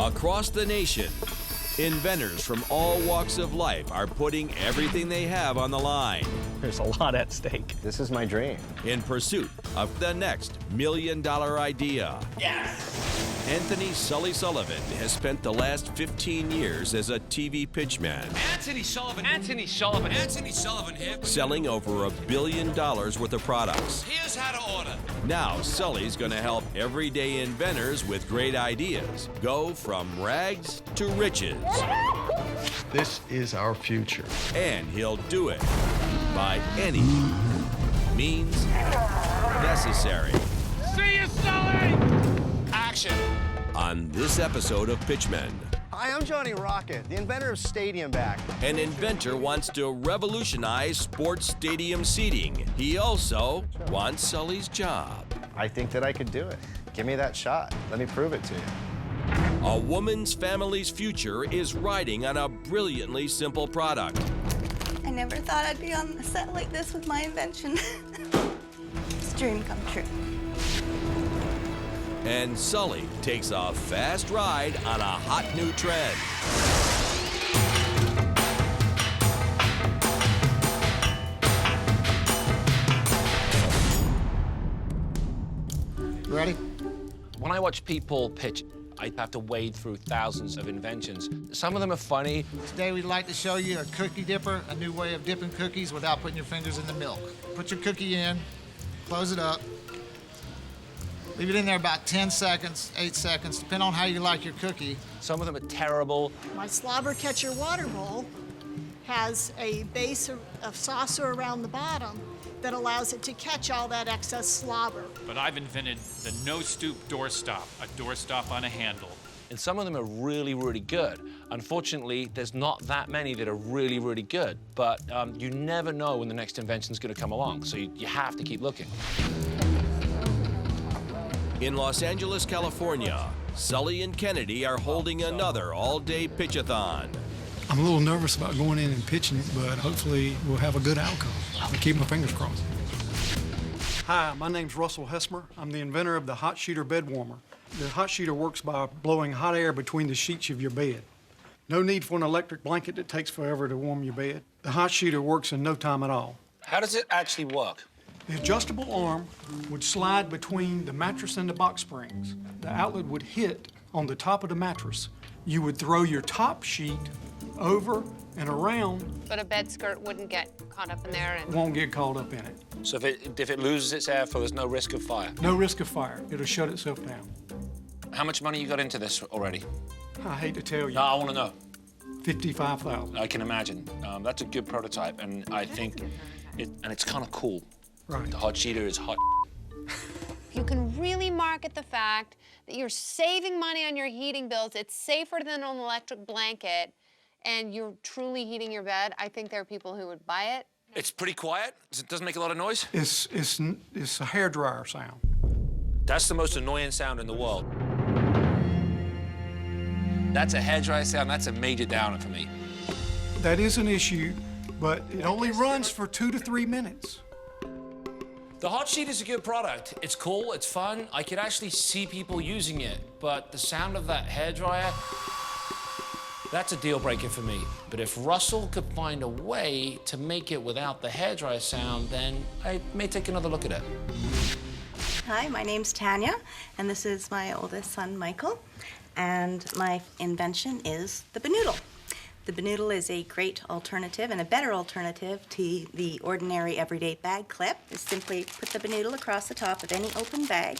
Across the nation, inventors from all walks of life are putting everything they have on the line There's a lot at stake. This is my dream. in pursuit of the next $1 million idea. Anthony Sully Sullivan has spent the last 15 years as a TV pitchman, Anthony Sullivan here. selling over $1 billion worth of products. Here's how to order. Now, Sully's going to help everyday inventors with great ideas go from rags to riches. This is our future. And he'll do it by any means necessary. See you, Sully! Action. On this episode of Pitchmen, Hi, I'm Johnny Rocket, the inventor of Stadium Back. an inventor wants to revolutionize sports stadium seating. He also wants Sully's job. I think that I could do it. Give me that shot. Let me prove it to you. A woman's family's future is riding on a brilliantly simple product. I never thought I'd be on a set like this with my invention. It's a dream come true. And Sully takes a fast ride on a hot new trend. Ready? When I watch people pitch, I have to wade through thousands of inventions. Some of them are funny. Today we'd like to show you a cookie dipper, a new way of dipping cookies without putting your fingers in the milk. Put your cookie in, close it up, leave it in there about 10 seconds, 8 seconds, depending on how you like your cookie. Some of them are terrible. My slobber catcher water bowl has a base of saucer around the bottom that allows it to catch all that excess slobber. But I've invented the no-stoop doorstop, a doorstop on a handle. And some of them are really, really good. Unfortunately, there's not that many that are really, really good. But you never know when the next invention's gonna come along, so you have to keep looking. In Los Angeles, California, Sully and Kennedy are holding another all-day pitch-a-thon. I'm a little nervous about going in and pitching, but hopefully we'll have a good outcome. I keep my fingers crossed. Hi, my name's Russell Hesmer. I'm the inventor of the hot sheeter bed warmer. The hot sheeter works by blowing hot air between the sheets of your bed. No need for an electric blanket that takes forever to warm your bed. The hot sheeter works in no time at all. How does it actually work? The adjustable arm would slide between the mattress and the box springs. The outlet would hit on the top of the mattress. You would throw your top sheet over and around. But a bed skirt wouldn't get caught up in there and... Won't get caught up in it. So if it loses its airflow, there's no risk of fire? No risk of fire. It'll shut itself down. How much money you got into this already? I hate to tell you. No, I want to know. 55,000. I can imagine. That's a good prototype, and I think it's kind of cool. Right. The hot sheeter is hot. You can really market the fact that you're saving money on your heating bills, it's safer than an electric blanket, and you're truly heating your bed. I think there are people who would buy it. It's pretty quiet. It doesn't make a lot of noise. It's a hairdryer sound. That's the most annoying sound in the world. That's a hairdryer sound. That's a major downer for me. That is an issue, but it only runs for 2 to 3 minutes. The hot sheet is a good product. It's cool, it's fun. I could actually see people using it, but the sound of that hairdryer, that's a deal breaker for me. But if Russell could find a way to make it without the hairdryer sound, then I may take another look at it. Hi, my name's Tanya, and this is my oldest son, Michael. And my invention is the Benoodle. The Benoodle is a great alternative and a better alternative to the ordinary everyday bag clip. You simply put the Benoodle across the top of any open bag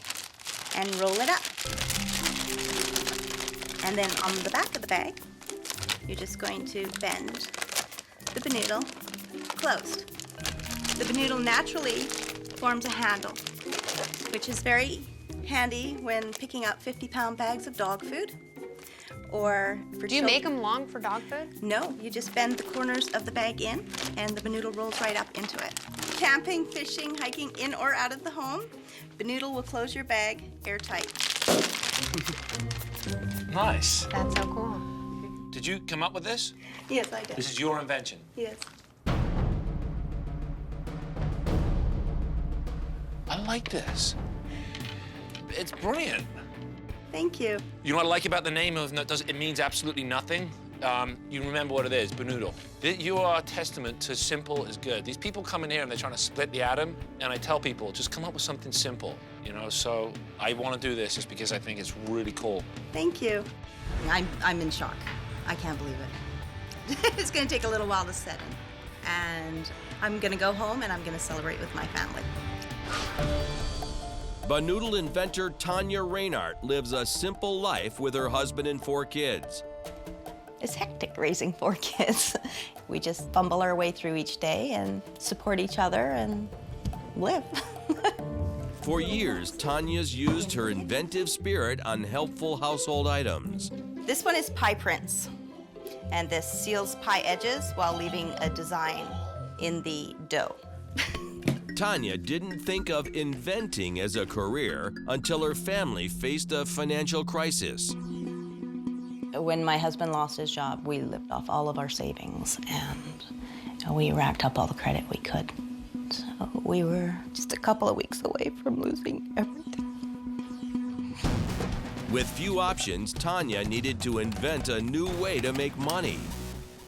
and roll it up. And then on the back of the bag, you're just going to bend the Benoodle closed. The Benoodle naturally forms a handle, which is very handy when picking up 50-pound bags of dog food. Or for Do you make them long for dog food? No, you just bend the corners of the bag in, and the Benoodle rolls right up into it. Camping, fishing, hiking in or out of the home, Benoodle will close your bag airtight. Nice. That's so cool. Did you come up with this? Yes, I did. This is your invention. Yes. I like this. It's brilliant. Thank you. You know what I like about the name of it means absolutely nothing. You remember what it is, Benoodle. You are a testament to simple is good. These people come in here and they're trying to split the atom, and I tell people, just come up with something simple, you know? So I want to do this just because I think it's really cool. Thank you. I'm in shock. I can't believe it. It's gonna take a little while to set in. And I'm gonna go home and I'm gonna celebrate with my family. Benoodle inventor Tanya Reinhardt lives a simple life with her husband and 4 kids. It's hectic raising 4 kids. We just fumble our way through each day and support each other and live. For years, Tanya's used her inventive spirit on helpful household items. This one is pie prints, and this seals pie edges while leaving a design in the dough. Tanya didn't think of inventing as a career until her family faced a financial crisis. When my husband lost his job, we lived off all of our savings, and we racked up all the credit we could. So we were just a couple of weeks away from losing everything. With few options, Tanya needed to invent a new way to make money.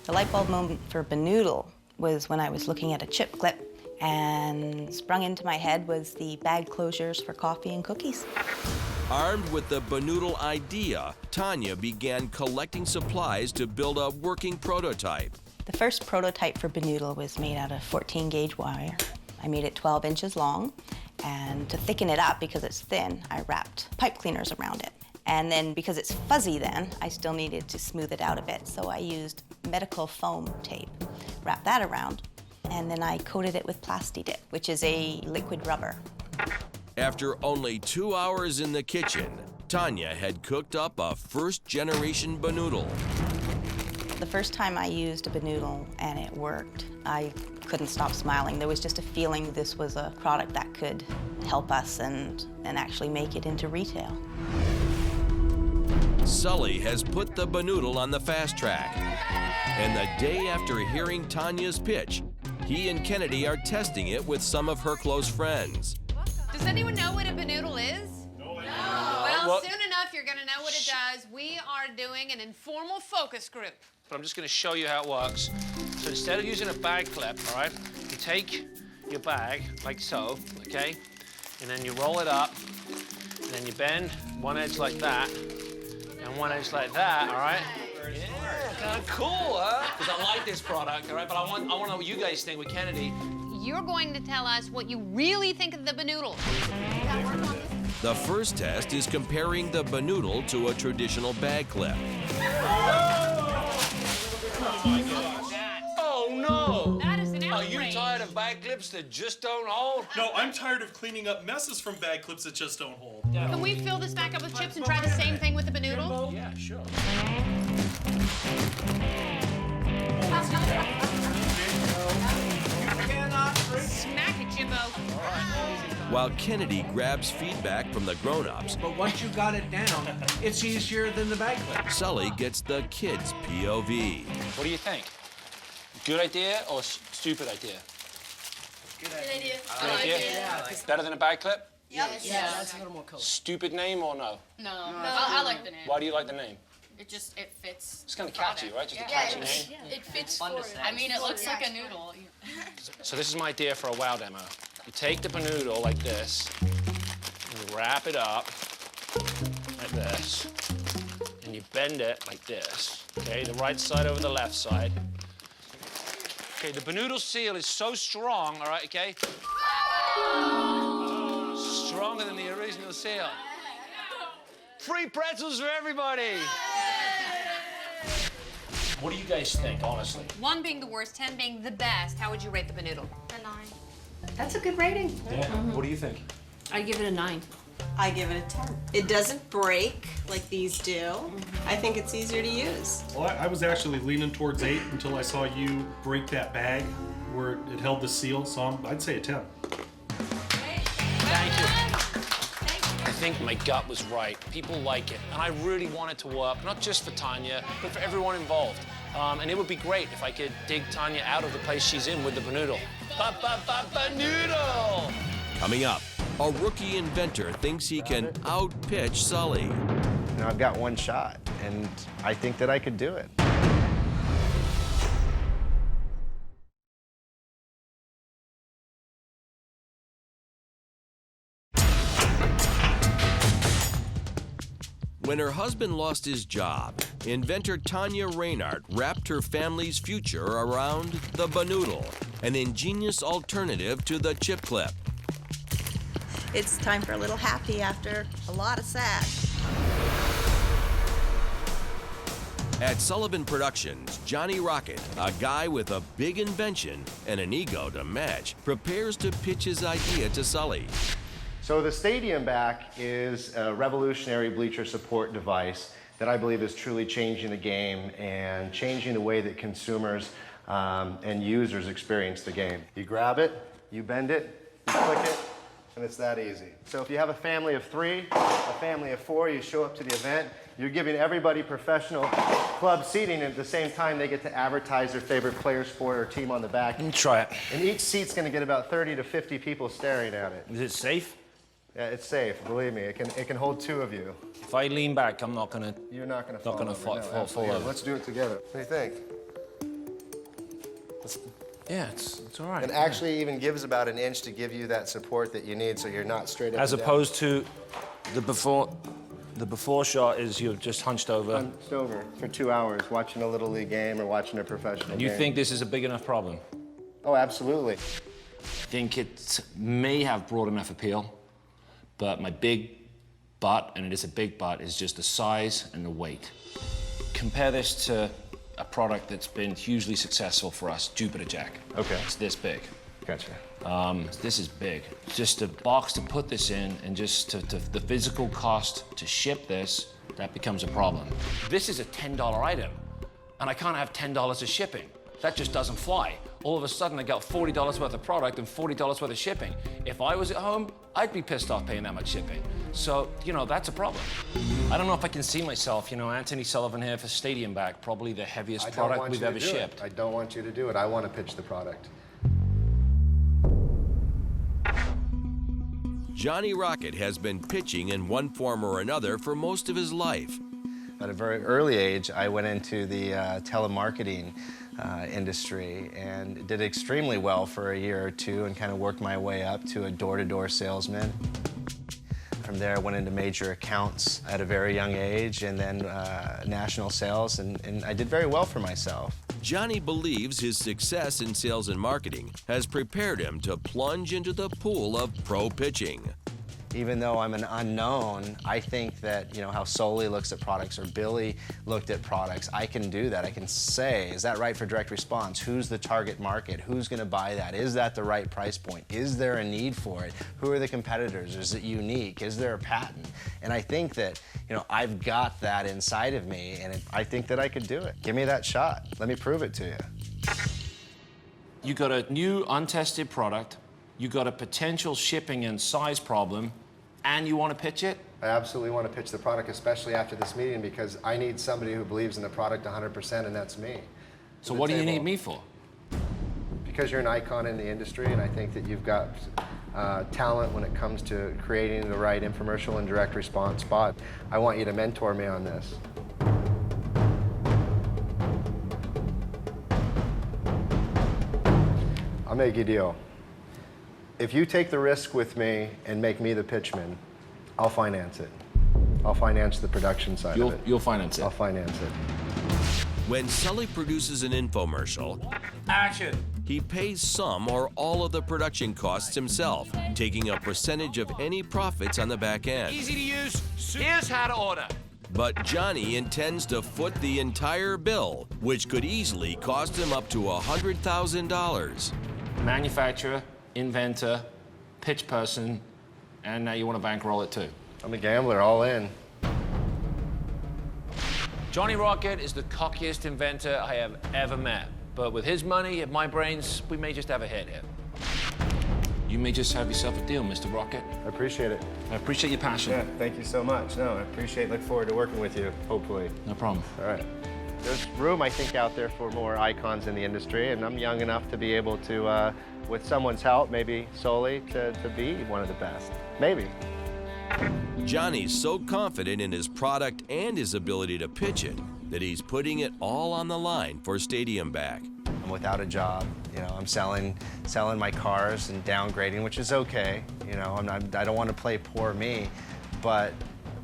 The light bulb moment for Benoodle was when I was looking at a chip clip, and sprung into my head was the bag closures for coffee and cookies. Armed with the Benoodle idea, Tanya began collecting supplies to build a working prototype. The first prototype for Benoodle was made out of 14-gauge wire. I made it 12 inches long, and to thicken it up, because it's thin, I wrapped pipe cleaners around it. And then because it's fuzzy then, I still needed to smooth it out a bit, so I used medical foam tape. Wrapped that around, and then I coated it with Plasti-Dip, which is a liquid rubber. After only 2 hours in the kitchen, Tanya had cooked up a first-generation Benoodle. The first time I used a Benoodle and it worked, I couldn't stop smiling. There was just a feeling this was a product that could help us and actually make it into retail. Sully has put the Benoodle on the fast track. And the day after hearing Tanya's pitch, he and Kennedy are testing it with some of her close friends. Does anyone know what a Benoodle is? No. Well, soon enough, you're gonna know what it does. We are doing an informal focus group. But I'm just going to show you how it works. So instead of using a bag clip, all right, you take your bag like so, okay? And then you roll it up, and then you bend one edge like that, and one edge like that, all right? Yeah, kind of cool, huh? Because I like this product, all right? But I want to know what you guys think with Kennedy. You're going to tell us what you really think of the Benoodle. The first test is comparing the Benoodle to a traditional bag clip. Oh, no! That is an Are outrage. you tired of bag clips that just don't hold? No, I'm tired of cleaning up messes from bag clips that just don't hold. Can we fill this back up with chips and try the same thing with the Benoodle? Yeah, sure. Smack it, Jimbo. While Kennedy grabs feedback from the grown-ups, But once you got it down, it's easier than the bag clip. Sully gets the kids' POV. What do you think? Good idea or stupid idea? Good idea. Good idea? Better than a bag clip? Yes. Yeah, that's a little more color. Stupid name or no? No, I like the name. Why do you like the name? It fits. It's kind of catchy, right? Just a catchy name. It fits for it. I mean, it looks like a noodle. So this is my idea for a wow demo. You take the Benoodle like this, and you wrap it up like this, and you bend it like this, okay? The right side over the left side. Okay, the Benoodle seal is so strong, all right, okay? Stronger than the original seal. Free pretzels for everybody! What do you guys think, honestly? 1 being the worst, 10 being the best. How would you rate the Benoodle? A 9. That's a good rating. Yeah, what do you think? I give it a 9. I give it a 10. It doesn't break like these do. I think it's easier to use. Well, I was actually leaning towards 8 until I saw you break that bag where it held the seal, so I'd say a 10. Thank you. I think my gut was right. People like it, and I really want it to work, not just for Tanya, but for everyone involved. And it would be great if I could dig Tanya out of the place she's in with the Benoodle. Ba-ba-ba-Benoodle! Coming up, a rookie inventor thinks he can outpitch Sully. You know, I've got one shot, and I think that I could do it. When her husband lost his job, inventor Tanya Reinhardt wrapped her family's future around the Banoodle, an ingenious alternative to the chip clip. It's time for a little happy after a lot of sad. At Sullivan Productions, Johnny Rocket, a guy with a big invention and an ego to match, prepares to pitch his idea to Sully. So the Stadium Back is a revolutionary bleacher support device that I believe is truly changing the game and changing the way that consumers and users experience the game. You grab it, you bend it, you click it, and it's that easy. So if you have a family of 3, a family of 4, you show up to the event, you're giving everybody professional club seating, and at the same time they get to advertise their favorite player, sport, or team on the back. Let me try it. And each seat's gonna get about 30 to 50 people staring at it. Is it safe? Yeah, it's safe, believe me. It can hold 2 of you. If I lean back, I'm not gonna... You're not gonna Not gonna fall fall over. over. Let's do it together. What do you think? Yeah, it's all right. It actually even gives about an inch to give you that support that you need, so you're not straight up As and opposed to the before shot is you're just hunched over. Hunched over for 2 hours watching a Little League game or watching a professional And you game. think this is a big enough problem? Oh, absolutely. I think it may have broad enough appeal, but my big but, and it is a big but, is just the size and the weight. Compare this to a product that's been hugely successful for us, Jupiter Jack. Okay. It's this big. Gotcha. This is big. Just a box to put this in, and just the physical cost to ship this, that becomes a problem. This is a $10 item, and I can't have $10 of shipping. That just doesn't fly. All of a sudden, I got $40 worth of product and $40 worth of shipping. If I was at home, I'd be pissed off paying that much shipping. So, you know, that's a problem. I don't know if I can see myself, you know, Anthony Sullivan here for Stadium Back, probably the heaviest product we've ever shipped. I don't want you to do it. I want to pitch the product. Johnny Rocket has been pitching in one form or another for most of his life. At a very early age, I went into the telemarketing industry and did extremely well for a year or 2 and kind of worked my way up to a door-to-door salesman. From there, I went into major accounts at a very young age and then national sales, and I did very well for myself. Johnny believes his success in sales and marketing has prepared him to plunge into the pool of pro pitching. Even though I'm an unknown, I think that, you know, how Soli looks at products or Billy looked at products, I can do that. I can say, is that right for direct response? Who's the target market? Who's going to buy that? Is that the right price point? Is there a need for it? Who are the competitors? Is it unique? Is there a patent? And I think that, you know, I've got that inside of me, and I think that I could do it. Give me that shot. Let me prove it to you. You got a new untested product, you got a potential shipping and size problem, and you want to pitch it? I absolutely want to pitch the product, especially after this meeting, because I need somebody who believes in the product 100%, and that's me. So what do you need me for? Because you're an icon in the industry, and I think that you've got talent when it comes to creating the right infomercial and direct response spot. I want you to mentor me on this. I'll make you a deal. If you take the risk with me and make me the pitchman, I'll finance it. I'll finance the production side of it. You'll finance it? I'll finance it. When Sully produces an infomercial, action! He pays some or all of the production costs himself, taking a percentage of any profits on the back end. Easy to use. Here's how to order. But Johnny intends to foot the entire bill, which could easily cost him up to $100,000. Manufacturer, inventor, pitch person, and now you want to bankroll it too. I'm a gambler, all in. Johnny Rocket is the cockiest inventor I have ever met. But with his money and my brains, we may just have a hit here. You may just have yourself a deal, Mr. Rocket. I appreciate it. I appreciate your passion. Yeah, thank you so much. No, I appreciate, look forward to working with you, hopefully. No problem. All right. There's room, I think, out there for more icons in the industry, and I'm young enough to be able to, with someone's help, maybe solely, to be one of the best. Maybe. Johnny's so confident in his product and his ability to pitch it that he's putting it all on the line for Stadium Back. I'm without a job. You know, I'm selling my cars and downgrading, which is okay. You know, I don't want to play poor me, but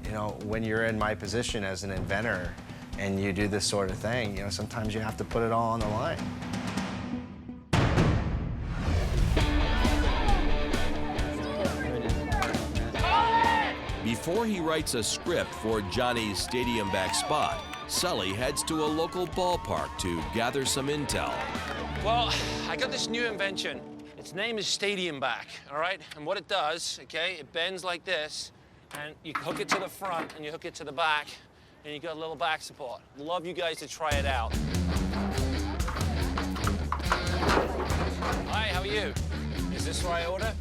you know, when you're in my position as an inventor and you do this sort of thing, you know, sometimes you have to put it all on the line. Before he writes a script for Johnny's Stadium Back spot, Sully heads to a local ballpark to gather some intel. Well, I got this new invention. Its name is Stadium Back, all right? And what it does, okay, it bends like this, and you hook it to the front, and you hook it to the back, and you got a little back support. Love you guys to try it out. Hi, how are you? Is this where I order?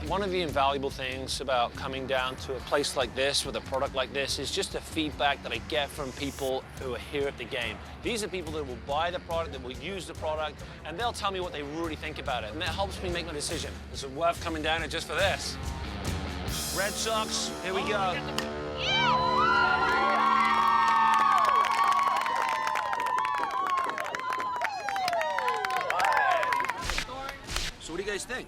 One of the invaluable things about coming down to a place like this with a product like this is just the feedback that I get from people who are here at the game. These are people that will buy the product, that will use the product, and they'll tell me what they really think about it, and that helps me make my decision. Is it worth coming down here just for this? Red Sox, here we go. So what do you guys think?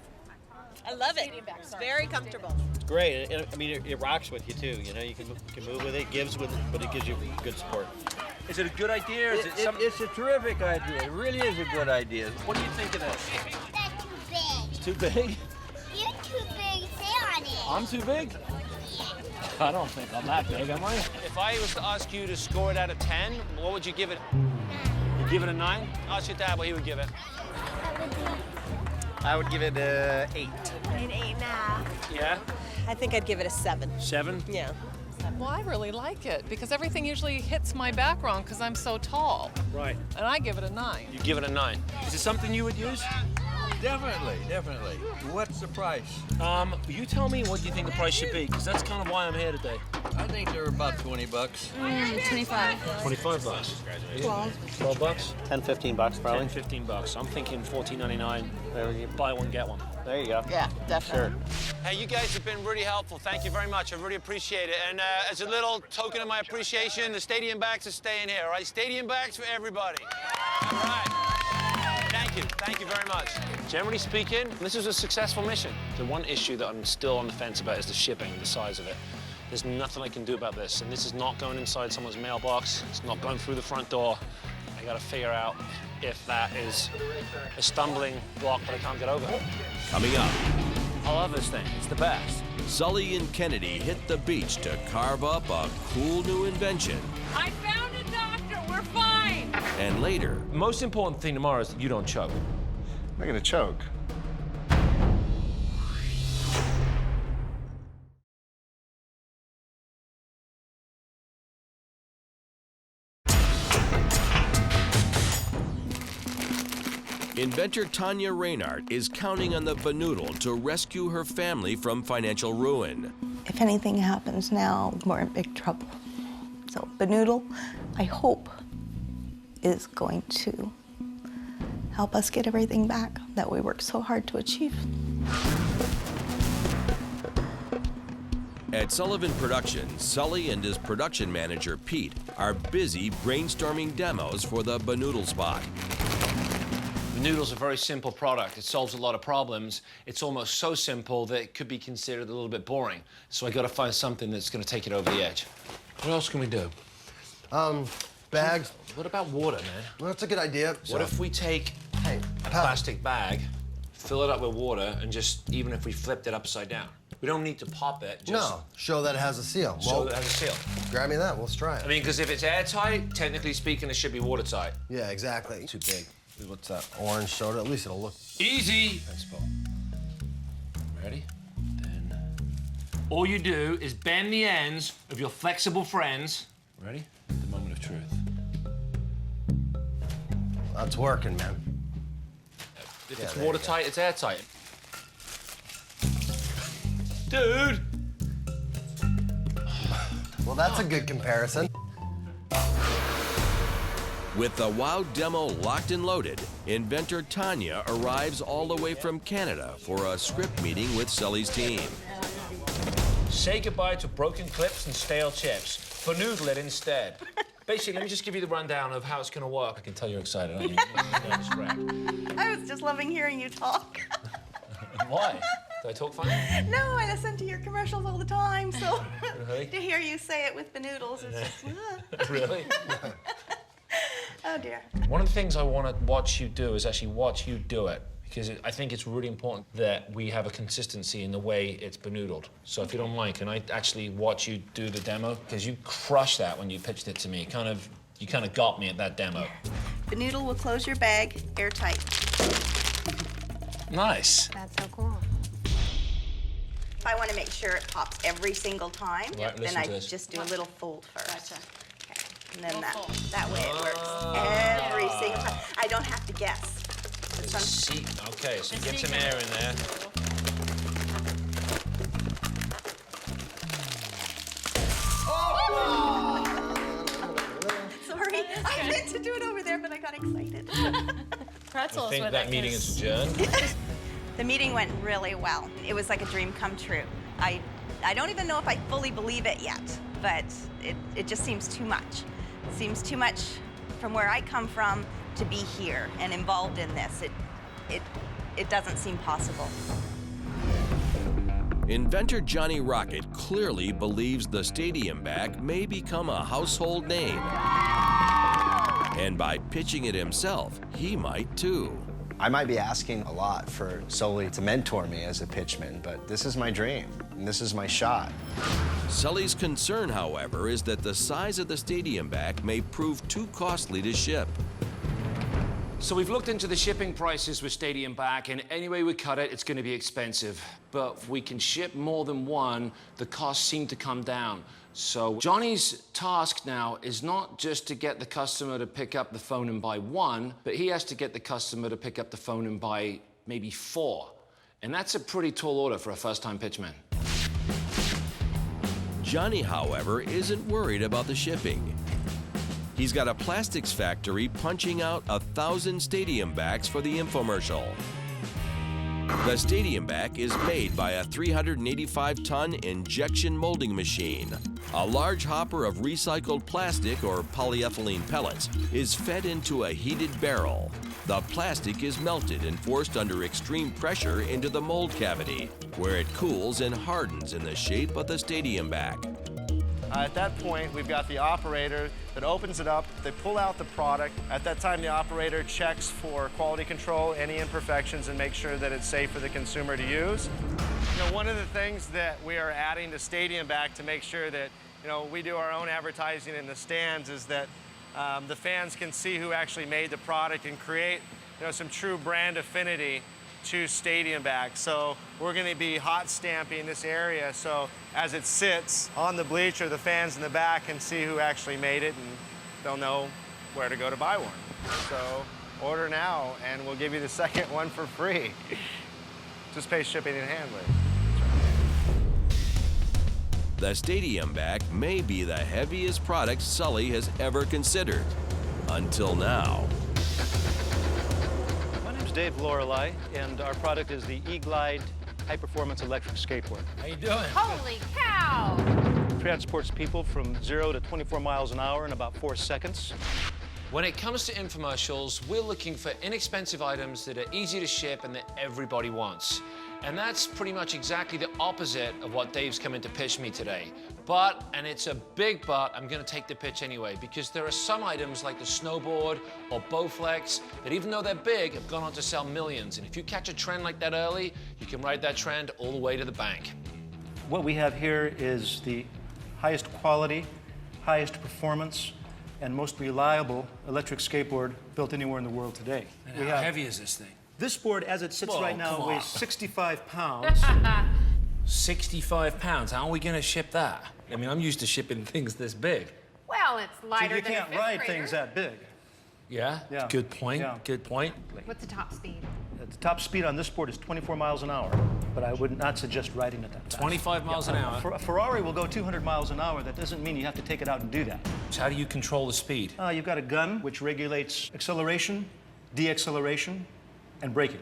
I love it. It's very comfortable. It's great. I mean, it rocks with you too. You know, you can move with it, gives with it, but it gives you good support. Is it a good idea? Or is it it's a terrific idea. It really is a good idea. What do you think of this? That's too big. It's too big? You're too big. Stay on it. I'm too big? I don't think I'm that big, am I? If I was to ask you to score it out of 10, what would you give it? You'd give it a 9? Ask your dad what he would give it. I would give it 8. An 8.5. Yeah? I think I'd give it a 7. 7? Yeah. Well, I really like it because everything usually hits my background because I'm so tall. Right. And I give it a 9. You give it a 9. Is it something you would use? Definitely, definitely. What's the price? You tell me what you think the price should be, because that's kind of why I'm here today. I think they're about $20. 25. 25 bucks. 12. 12 bucks? 10, 15 bucks probably. 10, 15 bucks. I'm thinking $14.99. There you buy one, get one. There you go. Yeah, definitely. Sure. Hey, you guys have been really helpful. Thank you very much. I really appreciate it. And as a little token of my appreciation, the Stadium Backs are staying here, all right? Stadium Backs for everybody. All right. Thank you very much. Generally speaking, this was a successful mission. The one issue that I'm still on the fence about is the shipping, the size of it. There's nothing I can do about this, and this is not going inside someone's mailbox. It's not going through the front door. I gotta figure out if that is a stumbling block that I can't get over. Coming up, I love this thing. It's the best. Sully and Kennedy hit the beach to carve up a cool new invention. I found a doctor. We're fine. And later, The most important thing tomorrow is that you don't choke. I'm not gonna choke. inventor Tanya Reinhardt is counting on the Banoodle to rescue her family from financial ruin. If anything happens now, we're in big trouble. So Banoodle, I hope, is going to help us get everything back that we worked so hard to achieve. At Sullivan Productions, Sully and his production manager, Pete, are busy brainstorming demos for the Banoodle spot. The noodle's a very simple product. It solves a lot of problems. It's almost so simple that it could be considered a little bit boring. So I gotta find something that's gonna take it over the edge. What else can we do? Bags. What about water, man? Well, that's a good idea. What if we take a plastic bag, fill it up with water, and just, even if we flipped it upside down? We don't need to pop it. Just No, show that it has a seal. show that it has a seal. Grab me that, let's try it. I mean, because if it's airtight, technically speaking, it should be watertight. Yeah, exactly. Too big. What's that? Orange soda? At least it'll look... Easy. Thanks, Paul. Ready? Then all you do is bend the ends of your flexible friends. Ready? The moment of truth. That's working, man. If Yeah, it's there you watertight, it's airtight. Dude! Well, that's a good comparison. With the WOW demo locked and loaded, inventor Tanya arrives all the way from Canada for a script meeting with Sully's team. Say goodbye to broken clips and stale chips. Banoodle it instead. Basically, let me just give you the rundown of how it's going to work. I can tell you're excited, aren't you? I was just loving hearing you talk. Why? Do I talk funny? No, I listen to your commercials all the time, so Really? to hear you say it with Banoodles is just... Really? Oh, dear. One of the things I want to watch you do is actually watch you do it, because I think it's really important that we have a consistency in the way it's banoodled. So if you don't mind, can I actually watch you do the demo? Because you crushed that when you pitched it to me. You kind of got me at that demo. Banoodle will close your bag airtight. Nice. That's so cool. If I want to make sure it pops every single time, Right, then listen I to this. just do a little fold first. Gotcha. Okay. And then that way it works every single time. I don't have to guess. There's a seat. Okay, so get some air in there. Sorry, I meant to do it over there, but I got excited. Pretzels I think with that it, meeting 'cause- is adjourned. The meeting went really well. It was like a dream come true. I don't even know if I fully believe it yet, but it just seems too much. It seems too much from where I come from to be here and involved in this. It doesn't seem possible. Inventor Johnny Rocket clearly believes the stadium bag may become a household name. And by pitching it himself, he might too. I might be asking a lot for Sully to mentor me as a pitchman, but this is my dream, and this is my shot. Sully's concern, however, is that the size of the stadium bag may prove too costly to ship. So we've looked into the shipping prices with Stadium Back, and any way we cut it, it's going to be expensive. But if we can ship more than one, the costs seem to come down. So Johnny's task now is not just to get the customer to pick up the phone and buy one, but he has to get the customer to pick up the phone and buy maybe 4. And that's a pretty tall order for a first-time pitchman. Johnny, however, isn't worried about the shipping. He's got a plastics factory punching out 1,000 stadium backs for the infomercial. The stadium back is made by a 385-ton injection molding machine. A large hopper of recycled plastic or polyethylene pellets is fed into a heated barrel. The plastic is melted and forced under extreme pressure into the mold cavity, where it cools and hardens in the shape of the stadium back. At that point, we've got the operator that opens it up. They pull out the product. At that time, the operator checks for quality control, any imperfections, and makes sure that it's safe for the consumer to use. You know, one of the things that we are adding to Stadium Back to make sure that, you know, we do our own advertising in the stands is that the fans can see who actually made the product and create, you know, some true brand affinity to Stadium Back. So we're going to be hot stamping this area, so as it sits on the bleacher, the fans in the back can see who actually made it, and they'll know where to go to buy one. So order now, and we'll give you the second one for free. Just pay shipping and handling. The stadium back may be the heaviest product Sully has ever considered. Until now. Dave Lorelei, and our product is the E-Glide high-performance electric skateboard. How you doing? Holy cow! Transports people from 0 to 24 miles an hour in about 4 seconds. When it comes to infomercials, we're looking for inexpensive items that are easy to ship and that everybody wants. And that's pretty much exactly the opposite of what Dave's come in to pitch me today. But, and it's a big but, I'm gonna take the pitch anyway, because there are some items like the snowboard or Bowflex that even though they're big, have gone on to sell millions. And if you catch a trend like that early, you can ride that trend all the way to the bank. What we have here is the highest quality, highest performance, and most reliable electric skateboard built anywhere in the world today. And how heavy is this thing? This board, as it sits Whoa, right now, come on. weighs 65 pounds. 65 pounds, how are we gonna ship that? I mean, I'm used to shipping things this big. Well, it's So lighter you than a can't fifth ride grader. things that big. Yeah? Yeah. Good point, Yeah. good point. What's the top speed? The top speed on this board is 24 miles an hour, but I would not suggest riding it that fast. 25 miles an hour? A Ferrari will go 200 miles an hour. That doesn't mean you have to take it out and do that. So how do you control the speed? You've got a gun which regulates acceleration, deacceleration, and braking.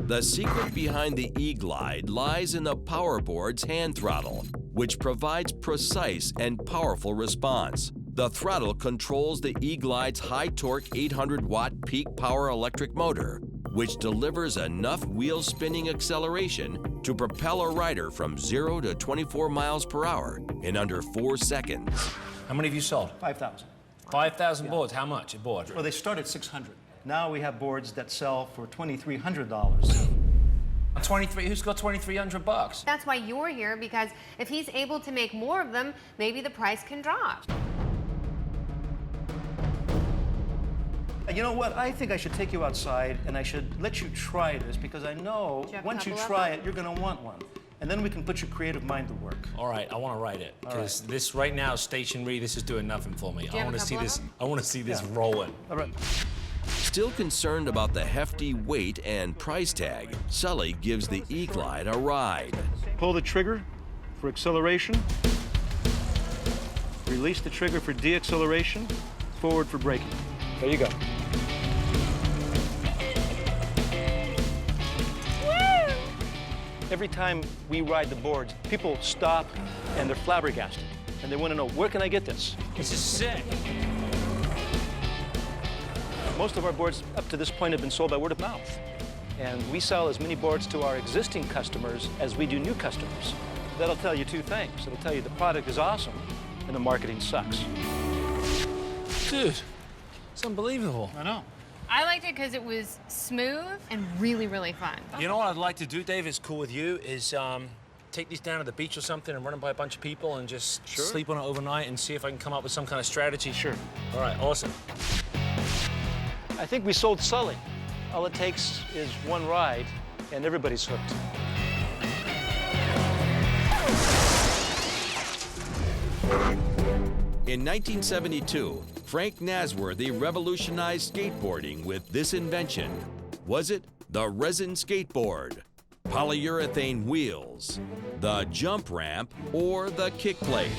The secret behind the E-Glide lies in the powerboard's hand throttle, which provides precise and powerful response. The throttle controls the E-Glide's high-torque 800-watt peak power electric motor, which delivers enough wheel-spinning acceleration to propel a rider from 0 to 24 miles per hour in under 4 seconds. How many have you sold? 5,000. 5,000 boards. How much a board? Well, they start at 600. Now we have boards that sell for $2,300. 23. Who's got $2,300? That's why you're here, because if he's able to make more of them, maybe the price can drop. You know what? I think I should take you outside and I should let you try this, because I know once you try it, you're going to want one. And then we can put your creative mind to work. All right, I want to write it, because this right now, stationary, this is doing nothing for me. I want to see this. I want to see this rolling. All right. Still concerned about the hefty weight and price tag, Sully gives the E-Glide a ride. Pull the trigger for acceleration. Release the trigger for deacceleration. Forward for braking. There you go. Woo! Every time we ride the boards, people stop and they're flabbergasted. And they want to know, where can I get this? This is sick. Most of our boards up to this point have been sold by word of mouth. And we sell as many boards to our existing customers as we do new customers. That'll tell you two things. It'll tell you the product is awesome and the marketing sucks. Dude, it's unbelievable. I know. I liked it because it was smooth and really, really fun. You know what I'd like to do, Dave, is cool with you, is take these down to the beach or something and run them by a bunch of people and just sleep on it overnight and see if I can come up with some kind of strategy. Sure. All right, awesome. I think we sold Sully. All it takes is one ride, and everybody's hooked. In 1972, Frank Nasworthy revolutionized skateboarding with this invention. Was it the resin skateboard, polyurethane wheels, the jump ramp, or the kick plate?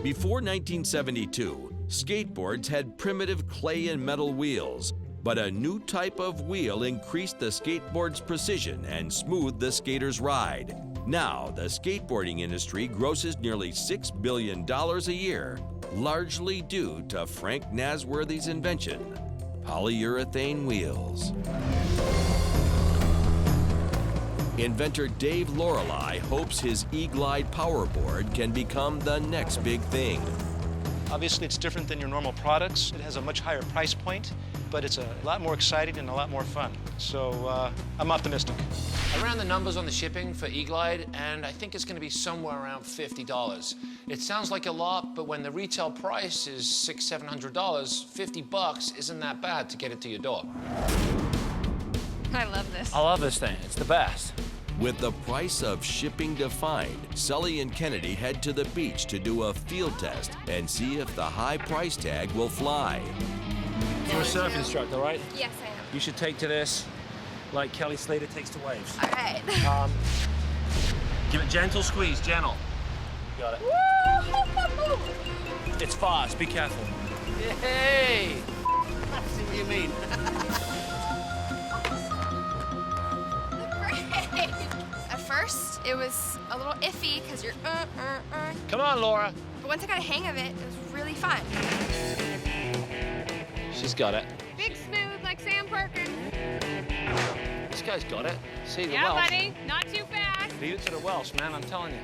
Before 1972, skateboards had primitive clay and metal wheels, but a new type of wheel increased the skateboard's precision and smoothed the skater's ride. Now, the skateboarding industry grosses nearly $6 billion a year, largely due to Frank Nasworthy's invention, polyurethane wheels. Inventor Dave Lorelei hopes his E-Glide powerboard can become the next big thing. Obviously, it's different than your normal products. It has a much higher price point, but it's a lot more exciting and a lot more fun. So I'm optimistic. I ran the numbers on the shipping for E-Glide, and I think it's going to be somewhere around $50. It sounds like a lot, but when the retail price is $600, $700, $50 isn't that bad to get it to your door. I love this. I love this thing. It's the best. With the price of shipping defined, Sully and Kennedy head to the beach to do a field test and see if the high price tag will fly. You're a surf instructor, right? Yes, I am. You should take to this like Kelly Slater takes to waves. All right. Give it gentle squeeze, gentle. You got it. Woo! It's fast. Be careful. Hey! I see what you mean. At first, it was a little iffy because you're Come on, Laura. But once I got a hang of it, it was really fun. She's got it. Big smooth like Sam Perkins. This guy's got it. See the Yeah, Welsh. buddy. Not too fast. Leave it to the Welsh, man. I'm telling you.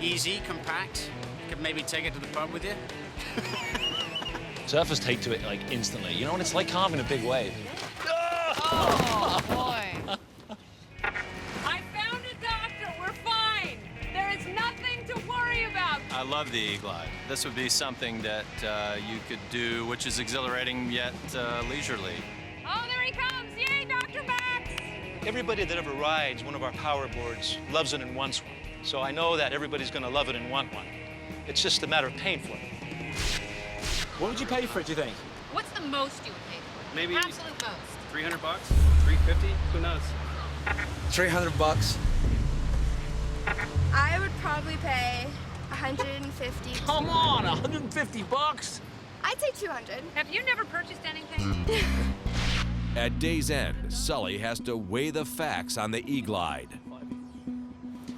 Easy, compact. Could maybe take it to the pub with you. Surfers take to it like instantly. You know what it's like carving a big wave. Oh, boy. I found a doctor. We're fine. There is nothing to worry about. I love the E-Glide. This would be something that you could do, which is exhilarating yet leisurely. Oh, there he comes. Yay, Dr. Bax. Everybody that ever rides one of our power boards loves it and wants one. So I know that everybody's going to love it and want one. It's just a matter of paying for it. What would you pay for it, do you think? What's the most you would pay for? Maybe Absolute most. $300, $350, who knows? $300. I would probably pay 150. Come on, 150 bucks? I'd say 200. Have you never purchased anything? At day's end, Sully has to weigh the facts on the E-Glide.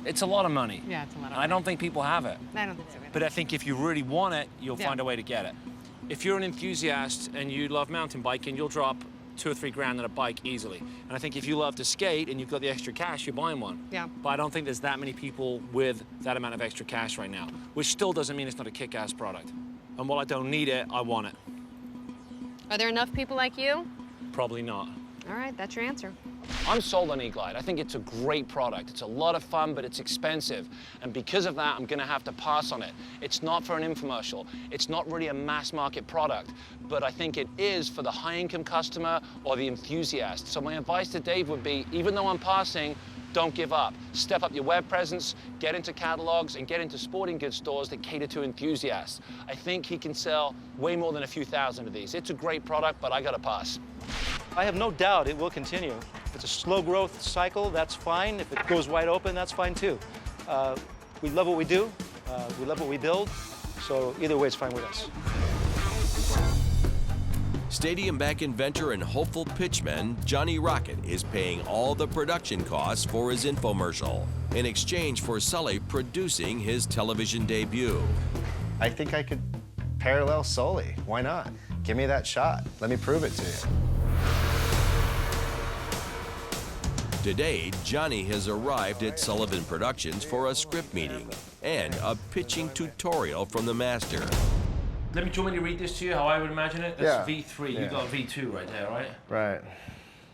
It's a lot of money. Yeah, it's a lot of money. I don't think people have it. I don't think so either. But I think if you really want it, you'll Yeah. find a way to get it. If you're an enthusiast and you love mountain biking, you'll drop 2 or 3 grand on a bike easily. And I think if you love to skate and you've got the extra cash, you're buying one. Yeah. But I don't think there's that many people with that amount of extra cash right now, which still doesn't mean it's not a kick-ass product. And while I don't need it, I want it. Are there enough people like you? Probably not. All right, that's your answer. I'm sold on E-Glide. I think it's a great product. It's a lot of fun, but it's expensive. And because of that, I'm gonna have to pass on it. It's not for an infomercial. It's not really a mass market product, but I think it is for the high-income customer or the enthusiast. So my advice to Dave would be, even though I'm passing, don't give up. Step up your web presence, get into catalogs, and get into sporting goods stores that cater to enthusiasts. I think he can sell way more than a few thousand of these. It's a great product, but I gotta pass. I have no doubt it will continue. If it's a slow growth cycle, that's fine. If it goes wide open, that's fine too. We love what we do. We love what we build. So either way, it's fine with us. Stadium back inventor and hopeful pitchman Johnny Rocket is paying all the production costs for his infomercial in exchange for Sully producing his television debut. I think I could parallel Sully. Why not? Give me that shot. Let me prove it to you. Today, Johnny has arrived at Sullivan Productions for a script meeting and a pitching tutorial from the master. Do you want me to read this to you, how I would imagine it? That's Yeah. V3. Yeah. You've got a V2 right there, right? Right.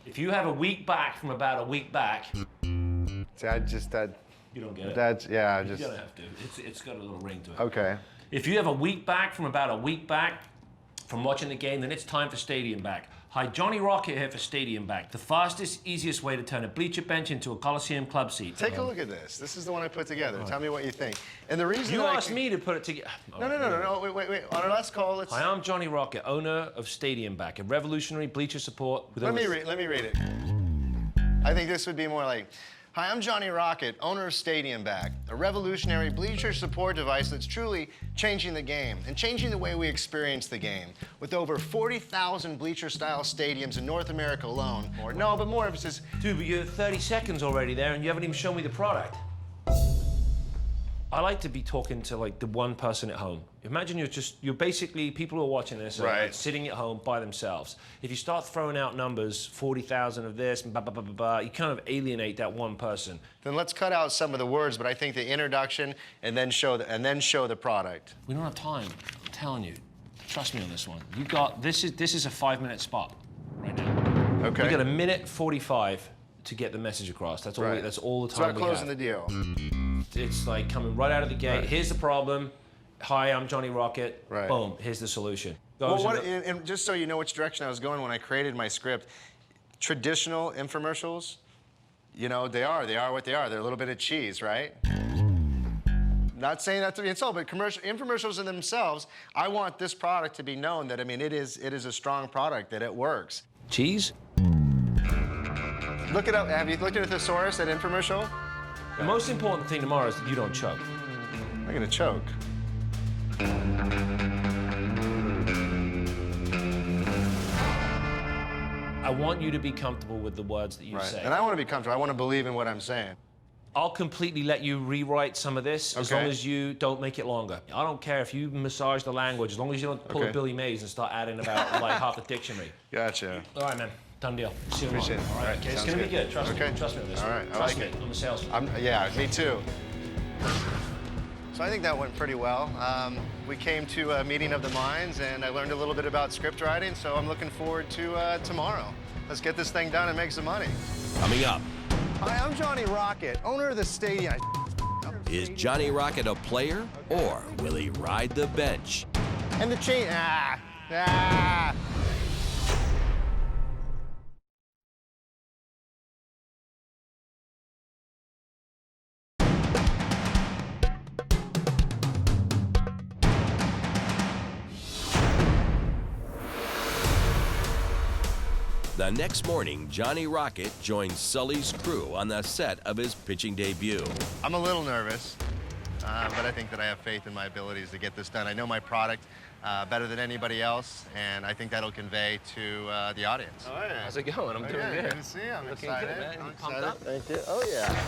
If you have a week back from about a week back, See, I just that. you don't get it. That's yeah. I just. You don't have to. It's got a little ring to it. Okay. If you have a week back from about a week back from watching the game, then it's time for Stadium Back. Hi, Johnny Rocket here for Stadium Back, the fastest, easiest way to turn a bleacher bench into a Coliseum club seat. Take a look at this. This is the one I put together. Tell me what you think. And the reason You that asked me to put it together. No. Wait. On our last call, let's. Hi, I'm Johnny Rocket, owner of Stadium Back, a revolutionary bleacher support with Let over... me read it. I think this would be more like, hi, I'm Johnny Rocket, owner of Stadium Back, a revolutionary bleacher support device that's truly changing the game and changing the way we experience the game. With over 40,000 bleacher-style stadiums in North America alone. No, but more emphasis. Dude, but you're 30 seconds already there and you haven't even shown me the product. I like to be talking to like the one person at home. Imagine you're basically, people who are watching this are sitting at home by themselves. If you start throwing out numbers, 40,000 of this, and blah, blah, blah, blah, blah, you kind of alienate that one person. Then let's cut out some of the words, but I think the introduction and then show the product. We don't have time, I'm telling you. Trust me on this one. You got, this is a 5-minute spot right now. Okay. You got 1:45 to get the message across. That's all, that's all the time Start closing the deal. It's like coming right out of the gate. Right. Here's the problem. Hi, I'm Johnny Rocket. Right. Boom, here's the solution. Well, and just so you know which direction I was going when I created my script, traditional infomercials, you know, they are what they are. They're a little bit of cheese, right? Not saying that to be insulting, but infomercials in themselves, I want this product to be known that, I mean, it is a strong product, that it works. Cheese? Look it up. Have you looked at a thesaurus, that infomercial? The most important thing tomorrow is that you don't choke. I'm gonna choke. I want you to be comfortable with the words that you say. And I want to be comfortable. I want to believe in what I'm saying. I'll completely let you rewrite some of this as long as you don't make it longer. I don't care if you massage the language, as long as you don't pull a Billy Mays and start adding about like half the dictionary. Gotcha. All right, man. Done deal. See you Appreciate tomorrow. it. All right, okay. It's Sounds gonna be good. good. Trust me. Trust me on this. All right. Trust I me. like it. I'm a salesman. Yeah, me too. So I think that went pretty well. We came to a meeting of the minds, and I learned a little bit about script writing, so I'm looking forward to tomorrow. Let's get this thing done and make some money. Coming up, Hi, I'm Johnny Rocket, owner of the stadium. is Johnny Rocket a player or will he ride the bench? And the chain, The next morning, Johnny Rocket joins Sully's crew on the set of his pitching debut. I'm a little nervous. but I think that I have faith in my abilities to get this done. I know my product better than anybody else, and I think that'll convey to the audience. Oh, yeah. How's it going? I'm doing good. Good to see you. I'm Looking excited. good, man. I'm You pumped excited. up? Thank you. Oh, yeah.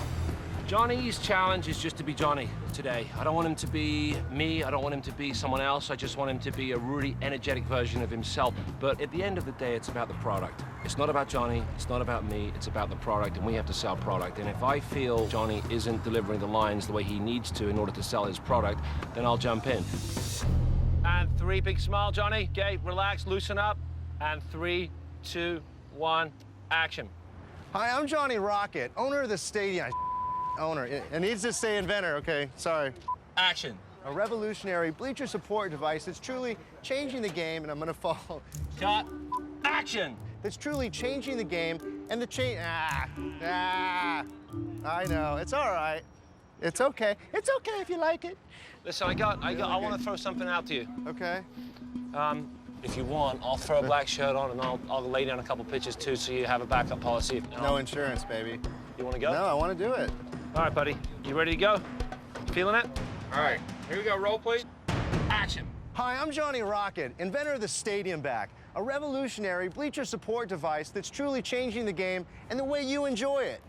Johnny's challenge is just to be Johnny today. I don't want him to be me. I don't want him to be someone else. I just want him to be a really energetic version of himself. But at the end of the day, it's about the product. It's not about Johnny. It's not about me. It's about the product, and we have to sell product. And if I feel Johnny isn't delivering the lines the way he needs to in order to sell his product, then I'll jump in. And 3, big smile, Johnny. Okay, relax, loosen up. And 3, 2, 1, action. Hi, I'm Johnny Rocket, owner of the stadium. Owner. It needs to say inventor, okay? Sorry. Action. A revolutionary bleacher support device that's truly changing the game, and I'm gonna follow. Cut. Action. That's truly changing the game, and the I know. It's all right. It's okay. It's okay if you like it. Listen, I want to throw something out to you. Okay. If you want, I'll throw a black shirt on and I'll lay down a couple pitches too, so you have a backup policy. No insurance, baby. You want to go? No, I want to do it. All right, buddy. You ready to go? Feeling it? All right, here we go. Roll, please. Action. Hi, I'm Johnny Rocket, inventor of the Stadium Back, a revolutionary bleacher support device that's truly changing the game and the way you enjoy it.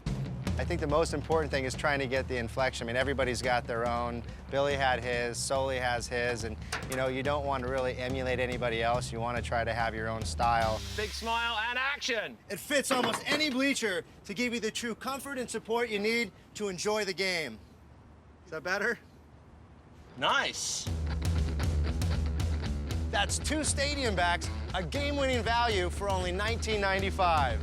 I think the most important thing is trying to get the inflection. I mean, everybody's got their own. Billy had his, Soli has his, and you know, you don't want to really emulate anybody else. You want to try to have your own style. Big smile and action. It fits almost any bleacher to give you the true comfort and support you need to enjoy the game. Is that better? Nice. That's 2 Stadium Backs, a game-winning value for only $19.95.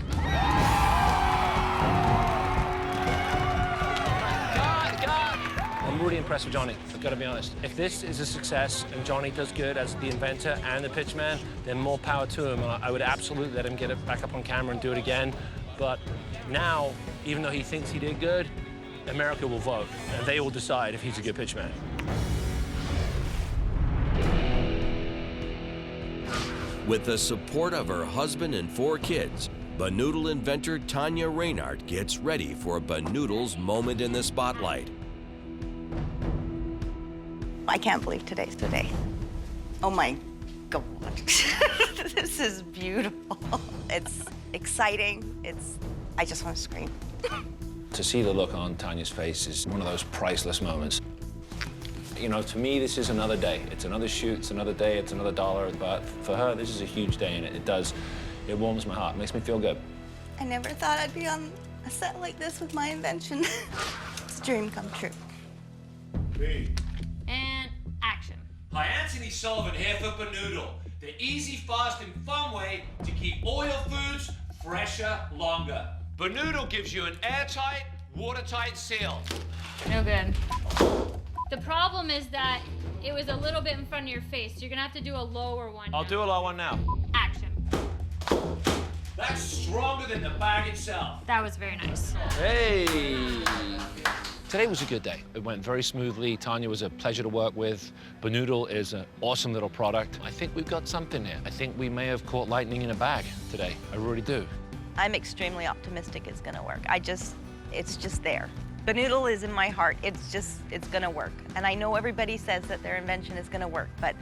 I'm really impressed with Johnny, I've got to be honest. If this is a success and Johnny does good as the inventor and the pitchman, then more power to him. And I would absolutely let him get it back up on camera and do it again. But now, even though he thinks he did good, America will vote, and they will decide if he's a good pitchman. With the support of her husband and 4 kids, Banoodle inventor Tanya Reinhardt gets ready for Banoodle's moment in the spotlight. I can't believe today's the day. Oh my God. This is beautiful. It's exciting. I just want to scream. To see the look on Tanya's face is one of those priceless moments. You know, to me, this is another day. It's another shoot, it's another day, it's another dollar. But for her, this is a huge day, and it warms my heart, it makes me feel good. I never thought I'd be on a set like this with my invention. It's a dream come true. And action. Hi, Anthony Sullivan here for Banoodle, the easy, fast, and fun way to keep all your foods fresher longer. Banoodle gives you an airtight, watertight seal. No good. The problem is that it was a little bit in front of your face. You're gonna have to do a lower one. I'll do a low one now. Action. That's stronger than the bag itself. That was very nice. Hey! Today was a good day. It went very smoothly. Tanya was a pleasure to work with. Banoodle is an awesome little product. I think we've got something here. I think we may have caught lightning in a bag today. I really do. I'm extremely optimistic it's gonna work. It's just there. Banoodle is in my heart. It's gonna work. And I know everybody says that their invention is gonna work, but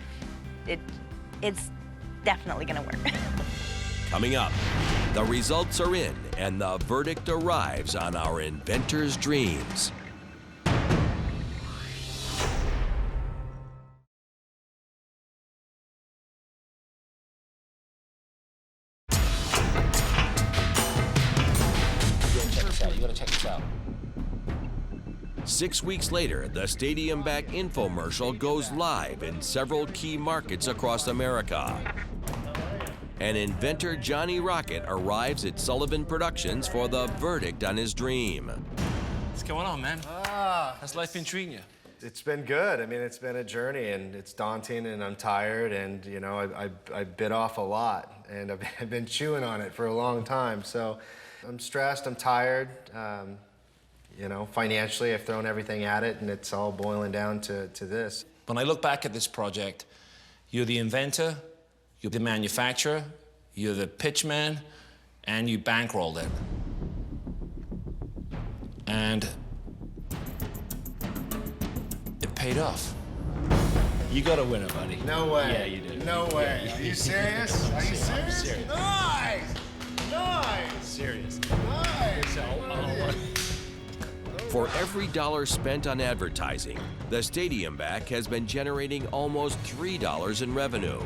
it's definitely gonna work. Coming up, the results are in and the verdict arrives on our inventor's dreams. You gotta check this out. 6 weeks later, the Stadium Back infomercial goes live in several key markets across America. And inventor Johnny Rocket arrives at Sullivan Productions for the verdict on his dream. What's going on, man? How's life been treating you? It's been good. I mean, it's been a journey, and it's daunting, and I'm tired, and you know, I bit off a lot, and I've been chewing on it for a long time. So I'm stressed. I'm tired. You know, financially, I've thrown everything at it, and it's all boiling down to this. When I look back at this project, you're the inventor, you're the manufacturer, you're the pitchman, and you bankrolled it. And it paid off. You got a winner, buddy. No way. Yeah, you do. No way. Yeah, Are you serious? Are you serious? serious. Nice! Nice! Serious. Nice! For every dollar spent on advertising, the Stadium Back has been generating almost $3 in revenue.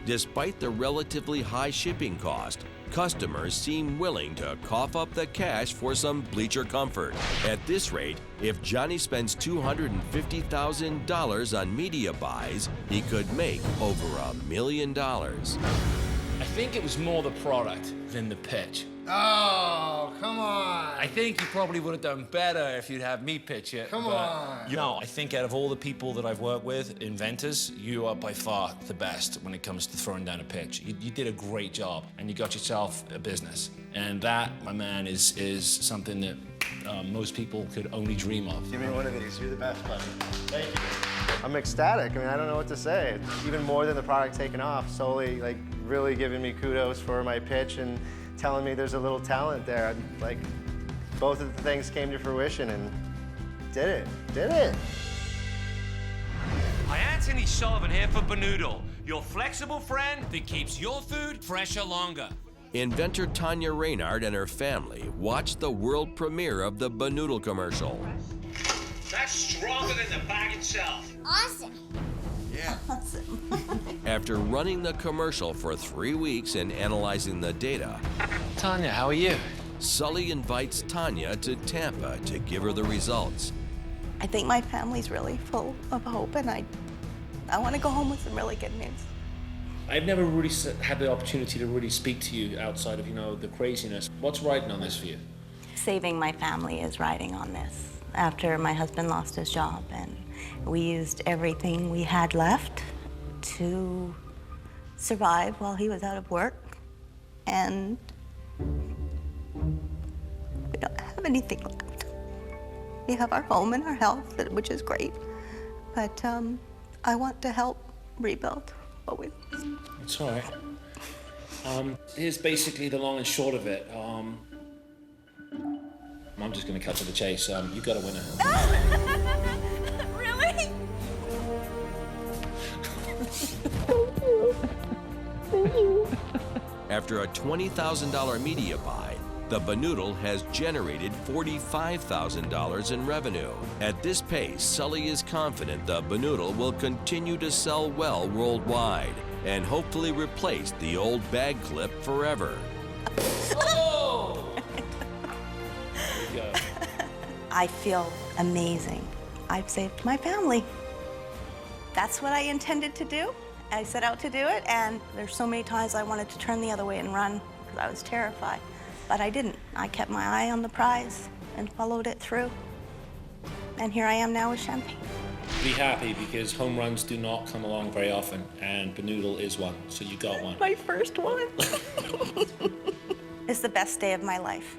Despite the relatively high shipping cost, customers seem willing to cough up the cash for some bleacher comfort. At this rate, if Johnny spends $250,000 on media buys, he could make over $1 million. I think it was more the product than the pitch. Oh, come on. I think you probably would have done better if you'd have me pitch it. Come but on. No, I think out of all the people that I've worked with, inventors, you are by far the best when it comes to throwing down a pitch. You did a great job, and you got yourself a business. And that, my man, is something that most people could only dream of. Give me one of these. You're the best, buddy. Thank you. I'm ecstatic. I mean, I don't know what to say. It's even more than the product taking off, solely, like, really giving me kudos for my pitch and telling me there's a little talent there. Like, both of the things came to fruition and did it. Hi, Anthony Sullivan here for Banoodle, your flexible friend that keeps your food fresher longer. Inventor Tanya Reynard and her family watched the world premiere of the Banoodle commercial. That's stronger than the bag itself. Awesome. Yeah. Awesome. After running the commercial for 3 weeks and analyzing the data, Tanya, how are you? Sully invites Tanya to Tampa to give her the results. I think my family's really full of hope, and I want to go home with some really good news. I've never really had the opportunity to really speak to you outside of, the craziness. What's riding on this for you? Saving my family is riding on this. After my husband lost his job, and we used everything we had left to survive while he was out of work, and we don't have anything left. We have our home and our health, which is great, but I want to help rebuild what we lost. It's all right. Here's basically the long and short of it. I'm just going to cut to the chase. You got a winner. Really? After a $20,000 media buy, the Banoodle has generated $45,000 in revenue. At this pace, Sully is confident the Banoodle will continue to sell well worldwide and hopefully replace the old bag clip forever. Oh! There you go. I feel amazing. I've saved my family. That's what I intended to do. I set out to do it, and there's so many times I wanted to turn the other way and run because I was terrified. But I didn't. I kept my eye on the prize and followed it through. And here I am now with champagne. Be happy because home runs do not come along very often, and Banoodle is one, so you got one. My first one. It's the best day of my life.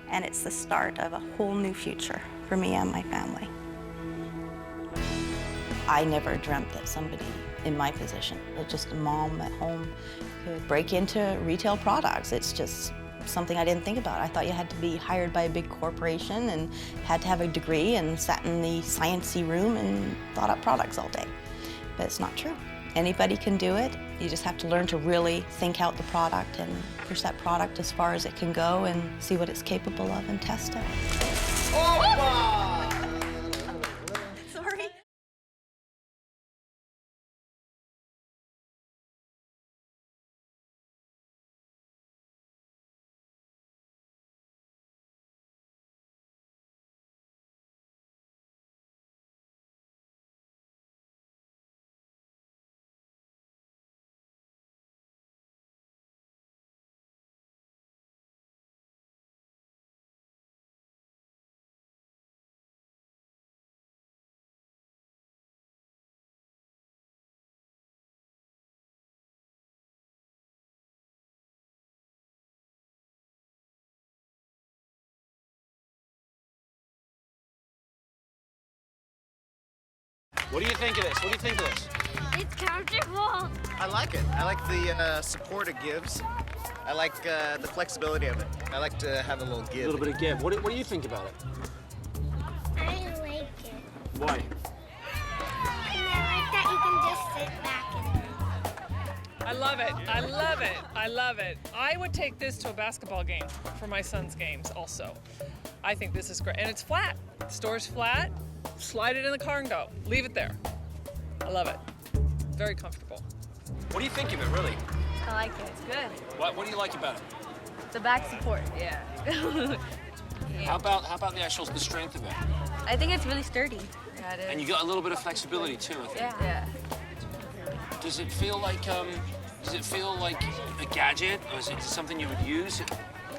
And it's the start of a whole new future for me and my family. I never dreamt that somebody in my position, just a mom at home, could break into retail products. It's just something I didn't think about. I thought you had to be hired by a big corporation and had to have a degree and sat in the sciencey room and thought up products all day. But it's not true. Anybody can do it. You just have to learn to really think out the product and push that product as far as it can go and see what it's capable of and test it. Sorry. What do you think of this? What do you think of this? It's comfortable. I like it. I like the support it gives. I like the flexibility of it. I like to have a little give. A little bit of give. What do you think about it? I like it. Why? just sit back and I love it. I love it. I love it. I would take this to a basketball game for my son's games also. I think this is great. And it's flat. The store's flat. Slide it in the car and go. Leave it there. I love it. Very comfortable. What do you think of it, really? I like it. It's good. What do you like about it? The back support, yeah. How about the actual the strength of it? I think it's really sturdy. Yeah, it is. And you got a little bit of flexibility too, I think. Yeah. Does it feel like a gadget, or is it something you would use?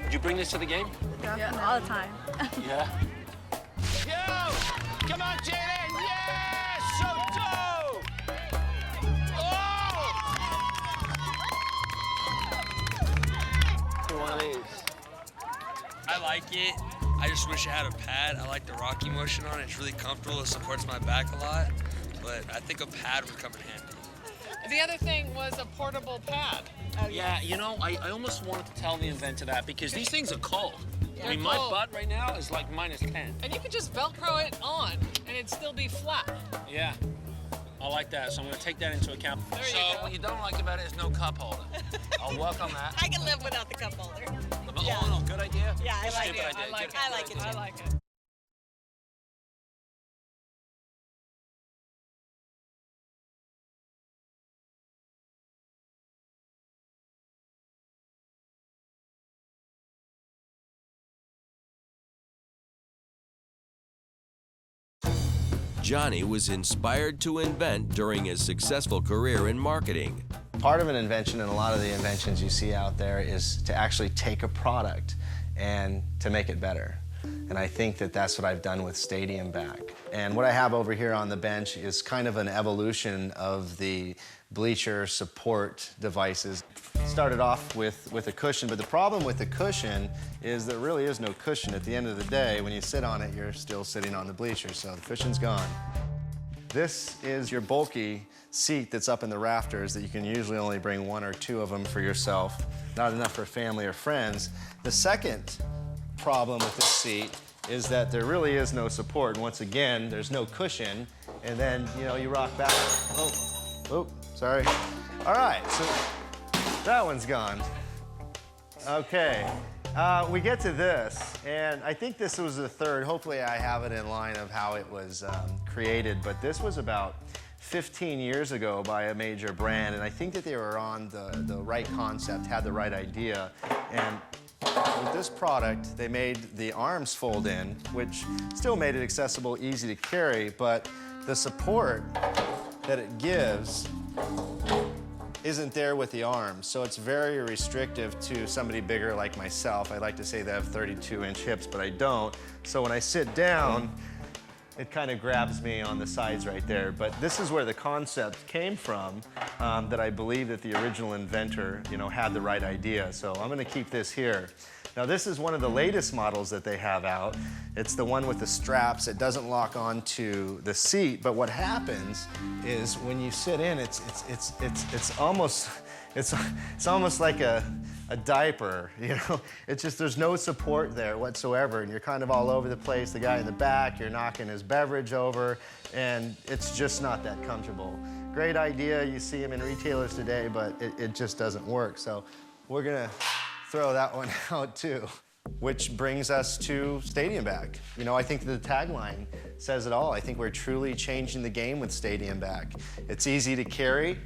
Would you bring this to the game? Yeah, all the time. Yeah. Yo! Come on, Jaden! Yeah! So dope! Oh! One of these. I like it. I just wish I had a pad. I like the rocky motion on it. It's really comfortable. It supports my back a lot. But I think a pad would come in handy. The other thing was a portable pad. Yeah, you know, I almost wanted to tell the inventor that because these things are cold. I mean, my cold. butt right now is like -10. And you could just Velcro it on, and it'd still be flat. Yeah, I like that, so I'm gonna take that into account. So what you don't like about it is no cup holder. I'll work on that. I can live without the cup holder. Oh, no, good idea? Yeah, I like Stupid it. idea. I like Good. it. I like it. I like it. Johnny was inspired to invent during his successful career in marketing. Part of an invention, and a lot of the inventions you see out there, is to actually take a product and to make it better. And I think that that's what I've done with Stadium Back. And what I have over here on the bench is kind of an evolution of the bleacher support devices. Started off with a cushion, but the problem with the cushion is there really is no cushion. At the end of the day, when you sit on it, you're still sitting on the bleacher, so the cushion's gone. This is your bulky seat that's up in the rafters that you can usually only bring 1 or 2 of them for yourself, not enough for family or friends. The second problem with this seat is that there really is no support. And once again, there's no cushion, and then, you know, you rock back. Oh, sorry. All right, so that one's gone. Okay, we get to this, and I think this was the third. Hopefully I have it in line of how it was created, but this was about 15 years ago by a major brand, and I think that they were on the right concept, had the right idea, and with this product, they made the arms fold in, which still made it accessible, easy to carry, but the support that it gives isn't there with the arms, so it's very restrictive to somebody bigger like myself. I like to say they have 32-inch hips, but I don't. So when I sit down, it kind of grabs me on the sides right there. But this is where the concept came from, that I believe that the original inventor, you know, had the right idea. So I'm going to keep this here. Now this is one of the latest models that they have out. It's the one with the straps. It doesn't lock onto the seat, but what happens is when you sit in, it's almost like a diaper, you know? It's just, there's no support there whatsoever, and you're kind of all over the place. The guy in the back, you're knocking his beverage over, and it's just not that comfortable. Great idea, you see them in retailers today, but it just doesn't work. So we're gonna throw that one out too. Which brings us to Stadium Back. You know, I think the tagline says it all. I think we're truly changing the game with Stadium Back. It's easy to carry.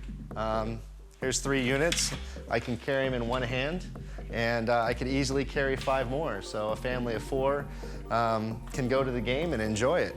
Here's 3 units. I can carry them in one hand, and I could easily carry 5 more. So a family of 4 can go to the game and enjoy it.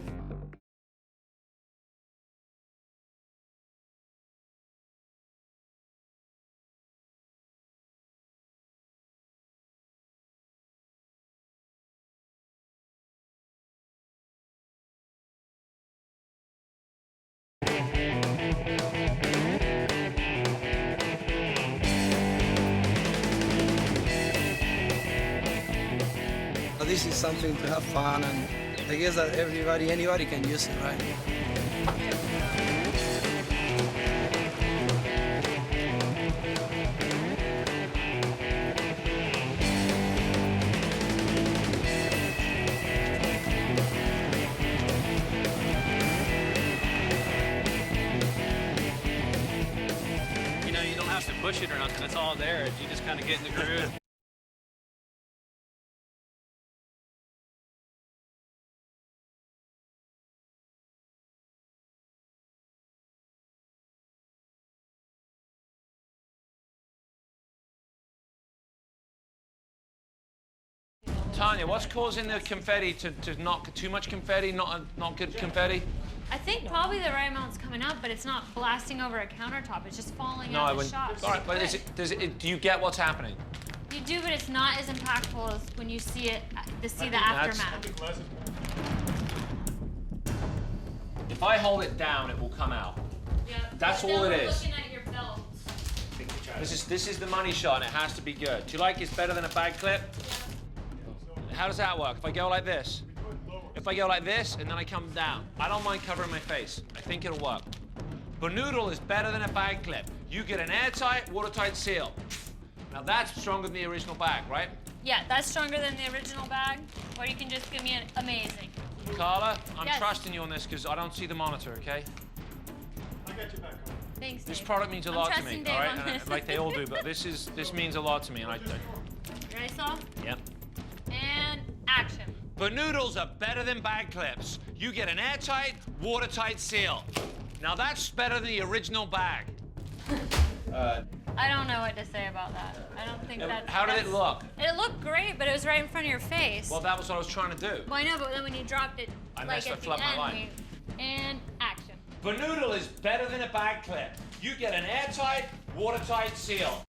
This is something to have fun, and I guess that anybody can use it, right? push it or nothing. It's all there. You just kind of get in the groove. Tanya, what's causing the confetti to not too much confetti, not good confetti? I think probably the right amount's coming up, but it's not blasting over a countertop. It's just falling out of the shot. All right, but do you get what's happening? You do, but it's not as impactful as when you see it, the aftermath. If I hold it down, it will come out. Yeah. That's all it is. Looking at your belt. This is the money shot, and it has to be good. Do you like it's better than a bag clip? How does that work? If I go like this? If I go like this, and then I come down. I don't mind covering my face. I think it'll work. Banoodle is better than a bag clip. You get an airtight, watertight seal. Now that's stronger than the original bag, right? Yeah, that's stronger than the original bag, or you can just give me an amazing. Carla, I'm Yes. trusting you on this because I don't see the monitor, okay? I got you back. Thanks, This Dave. product means a I'm lot to trusting me, Dave all right? on And this. like they all do, but this means a lot to me, and You ready, Saul? Yep. And action. Banoodles are better than bag clips. You get an airtight, watertight seal. Now that's better than the original bag. I don't know what to say about that. I don't think that's... How did it look? It looked great, but it was right in front of your face. Well, that was what I was trying to do. Well, I know, but then when you dropped it, I like messed at up, the flapped my end, line. and action. Banoodle is better than a bag clip. You get an airtight, watertight seal.